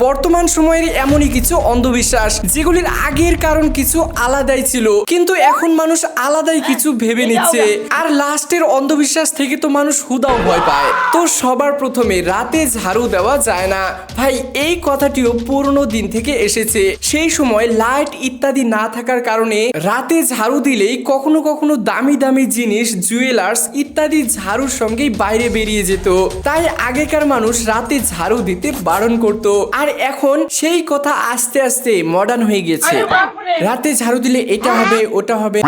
বর্তমান সময়ের এমনই কিছু অন্ধবিশ্বাস যেগুলির আগের কারণ কিছু আলাদাই ছিল, কিন্তু এখন মানুষ আলাদাই কিছু ভেবে নিচ্ছে। আর লাস্টের অন্ধবিশ্বাস থেকে তো মানুষ হুদাও ভয় পায়। তো সবার প্রথমে রাতে ঝাড়ু দেওয়া যায় না ভাই, এই কথাটিও পুরনো দিন থেকে এসেছে। সেই সময় লাইট ইত্যাদি না থাকার কারণে রাতে ঝাড়ু দিলেই কখনো কখনো দামি দামি জিনিস, জুয়েলার্স ইত্যাদি ঝাড়ুর সঙ্গেই বাইরে বেরিয়ে যেত। তাই আগেকার মানুষ রাতে ঝাড়ু দিতে বারণ করত। আর এখন সেই কথা আস্তে আস্তে মডার্ন হয়ে গেছে, রাতে ঝাড়ু দিলে এটা হবে ওটা হবে।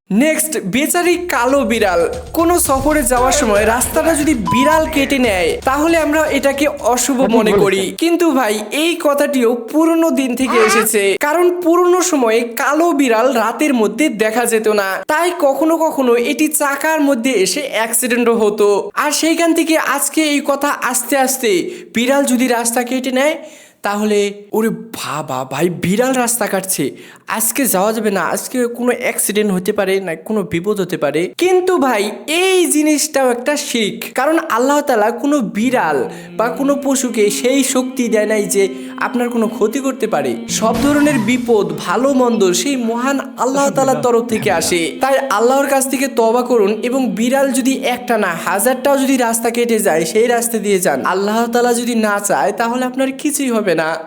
নেক্সট, বেচারি কালো বিড়াল। কোনো সফরে যাওয়ার সময় রাস্তাটা যদি বিড়াল কেটে নেয় তাহলে আমরা এটাকে অশুভ মনে করি, কিন্তু ভাই এই কথাটিও পুরনো দিন থেকে এসেছে। কারণ পুরনো সময়ে কালো বিড়াল রাতের মধ্যে দেখা যেত না, তাই কখনো কখনো এটি চাকার মধ্যে এসে অ্যাক্সিডেন্টও হতো। আর সেইখান থেকে আজকে এই কথা আস্তে আস্তে বিড়াল যদি রাস্তা কেটে নেয় তাহলে ওরে বাবা ভাই, বিড়াল রাস্তা কাটছে, আজকে যাওয়া যাবে না, আজকে কোনো অ্যাক্সিডেন্ট হতে পারে না, কোনো বিপদ হতে পারে। কিন্তু ভাই এই জিনিসটাও একটা শিরক, কারণ আল্লাহ তাআলা কোনো বিড়াল বা কোনো পশুকে সেই শক্তি দেয় নাই যে আপনার কোনো ক্ষতি করতে পারে। সব ধরনের বিপদ ভালো মন্দ সেই মহান আল্লাহ তাআলার তরফ থেকে আসে। তাই আল্লাহর কাছ থেকে তওবা করুন, এবং বিড়াল যদি একটা না হাজারটাও যদি রাস্তা কেটে যায় সেই রাস্তা দিয়ে যান। আল্লাহ তাআলা যদি না চায় তাহলে আপনার কিছুই হবে না।